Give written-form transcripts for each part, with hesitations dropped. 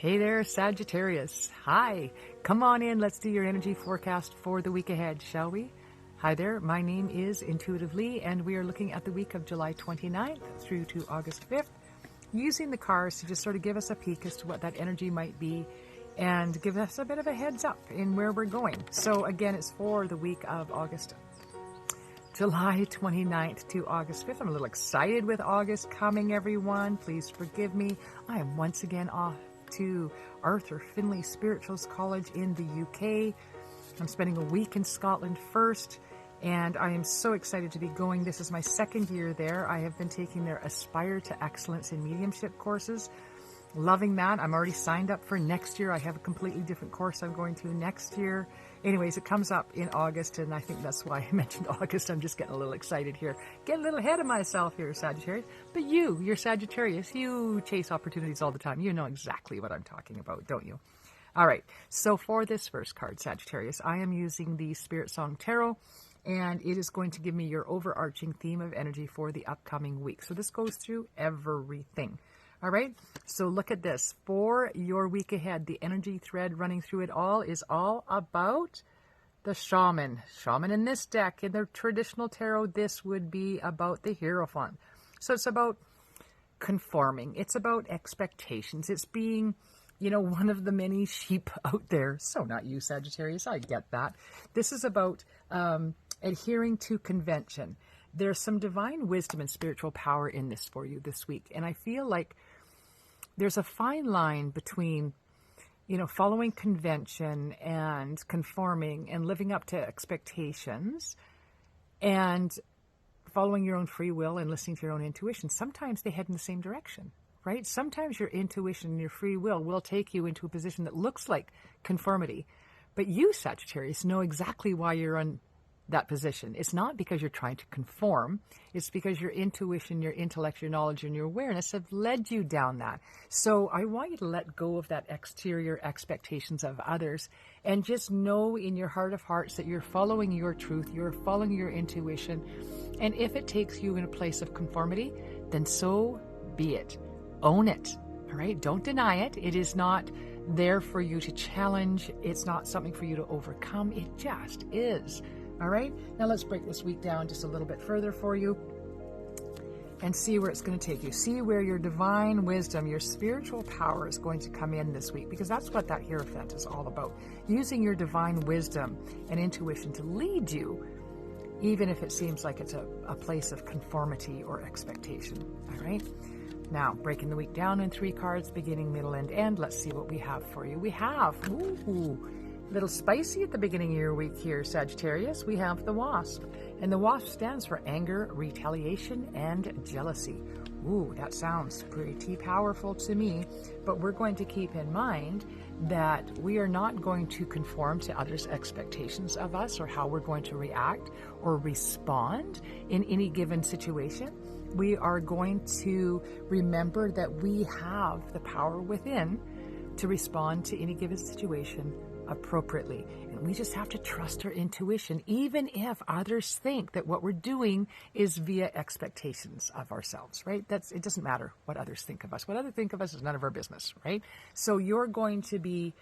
Hey there, Sagittarius. Hi. Come on in. Let's do your energy forecast for the week ahead, shall we? Hi there. My name is Intuitive Lee, and we are looking at the week of July 29th through to August 5th, using the cards to just sort of give us a peek as to what that energy might be and give us a bit of a heads up in where we're going. So again, it's for the week of July 29th to August 5th. I'm a little excited with August coming, everyone. Please forgive me. I am once again off to Arthur Findlay Spirituals College in the UK. I'm spending a week in Scotland first, and I am so excited to be going. This is my second year there. I have been taking their Aspire to Excellence in Mediumship courses. Loving that. I'm already signed up for next year. I have a completely different course I'm going to next year. Anyways, it comes up in August, and I think that's why I mentioned August. I'm just getting a little excited here. Get a little ahead of myself here, Sagittarius. But you're Sagittarius. You chase opportunities all the time. You know exactly what I'm talking about, don't you? All right. So for this first card, Sagittarius, I am using the Spirit Song Tarot, and it is going to give me your overarching theme of energy for the upcoming week. So this goes through everything. All right, so look at this. For your week ahead, the energy thread running through it all is all about the shaman. Shaman in this deck, in the traditional tarot, this would be about the Hierophant. So it's about conforming. It's about expectations. It's being, one of the many sheep out there. So not you, Sagittarius, I get that. This is about adhering to convention. There's some divine wisdom and spiritual power in this for you this week. And I feel like there's a fine line between, following convention and conforming and living up to expectations and following your own free will and listening to your own intuition. Sometimes they head in the same direction, right? Sometimes your intuition and your free will take you into a position that looks like conformity. But you, Sagittarius, know exactly why you're on that position. It's not because you're trying to conform. It's because your intuition, your intellect, your knowledge, and your awareness have led you down that. So I want you to let go of that exterior expectations of others and just know in your heart of hearts that you're following your truth, you're following your intuition. And if it takes you in a place of conformity, then so be it. Own it. All right? Don't deny it. It is not there for you to challenge. It's not something for you to overcome. It just is. All right, now let's break this week down just a little bit further for you and see where it's going to take you. See where your divine wisdom, your spiritual power is going to come in this week, because that's what that Hierophant is all about. Using your divine wisdom and intuition to lead you, even if it seems like it's a place of conformity or expectation. All right, now breaking the week down in 3 cards, beginning, middle, and end. Let's see what we have for you. We have, little spicy at the beginning of your week here, Sagittarius. We have the Wasp, and the Wasp stands for anger, retaliation, and jealousy. Ooh, that sounds pretty powerful to me, but we're going to keep in mind that we are not going to conform to others' expectations of us or how we're going to react or respond in any given situation. We are going to remember that we have the power within to respond to any given situation appropriately. And we just have to trust our intuition, even if others think that what we're doing is via expectations of ourselves, right? It doesn't matter what others think of us. What others think of us is none of our business, right? So you're going to be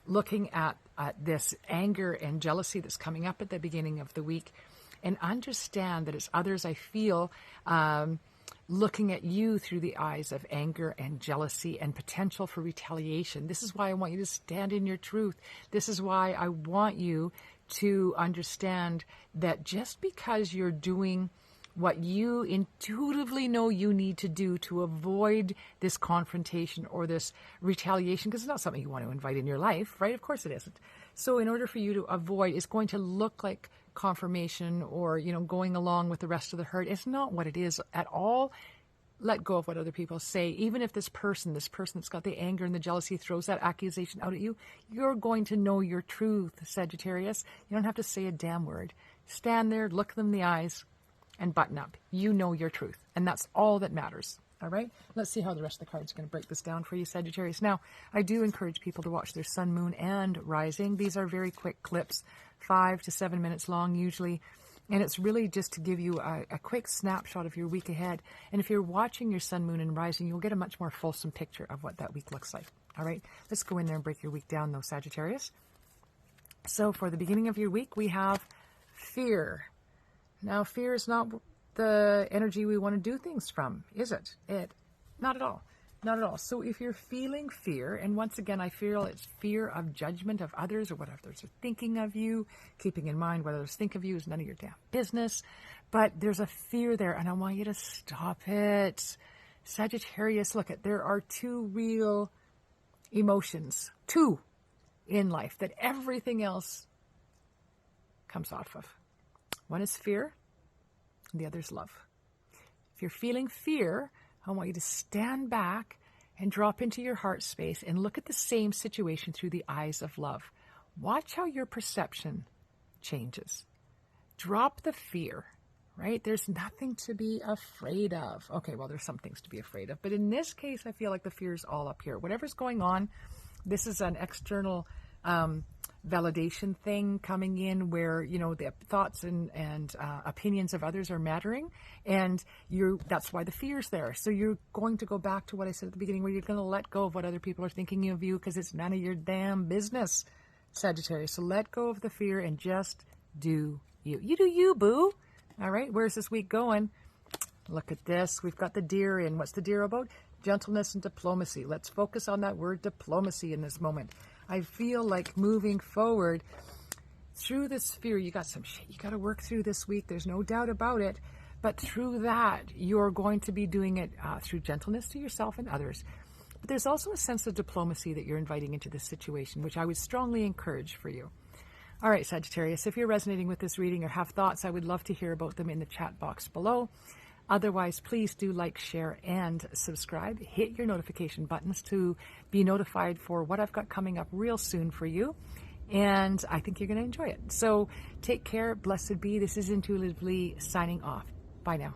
looking at this anger and jealousy that's coming up at the beginning of the week, and understand that it's others, I feel, looking at you through the eyes of anger and jealousy and potential for retaliation. This is why I want you to stand in your truth. This is why I want you to understand that just because you're doing what you intuitively know you need to do to avoid this confrontation or this retaliation, because it's not something you want to invite in your life, right? Of course it isn't. So in order for you to avoid, it's going to look like confirmation or, going along with the rest of the herd. It's not what it is at all. Let go of what other people say. Even if this person that's got the anger and the jealousy throws that accusation out at you, you're going to know your truth, Sagittarius. You don't have to say a damn word. Stand there, look them in the eyes, and button up. You know your truth, and that's all that matters. All right, let's see how the rest of the cards are going to break this down for you, Sagittarius. Now, I do encourage people to watch their sun, moon, and rising. These are very quick clips, 5 to 7 minutes long usually. And it's really just to give you a quick snapshot of your week ahead. And if you're watching your sun, moon, and rising, you'll get a much more fulsome picture of what that week looks like. All right, let's go in there and break your week down though, Sagittarius. So for the beginning of your week, we have fear. Now, fear is not the energy we want to do things from, is it? Not at all. Not at all. So if you're feeling fear, and once again, I feel it's fear of judgment of others or what others are thinking of you, keeping in mind what others think of you is none of your damn business. But there's a fear there, and I want you to stop it. Sagittarius, look, there are two real emotions, two in life that everything else comes off of. One is fear, and the other is love. If you're feeling fear, I want you to stand back and drop into your heart space and look at the same situation through the eyes of love. Watch how your perception changes. Drop the fear, right? There's nothing to be afraid of. Okay, well, there's some things to be afraid of. But in this case, I feel like the fear is all up here. Whatever's going on, this is an external validation thing coming in where, you know, the thoughts and opinions of others are mattering, and that's why the fear's there. So you're going to go back to what I said at the beginning, where you're going to let go of what other people are thinking of you, because it's none of your damn business, Sagittarius. So let go of the fear and just do you. You do you, boo. All right, where's this week going? Look at this. We've got the deer in. What's the deer about? Gentleness and diplomacy. Let's focus on that word diplomacy in this moment. I feel like moving forward through this fear, you got some shit you got to work through this week. There's no doubt about it. But through that, you're going to be doing it through gentleness to yourself and others. But there's also a sense of diplomacy that you're inviting into this situation, which I would strongly encourage for you. All right, Sagittarius, if you're resonating with this reading or have thoughts, I would love to hear about them in the chat box below. Otherwise, please do like, share, and subscribe. Hit your notification buttons to be notified for what I've got coming up real soon for you. And I think you're going to enjoy it. So take care. Blessed be. This is Intuitively signing off. Bye now.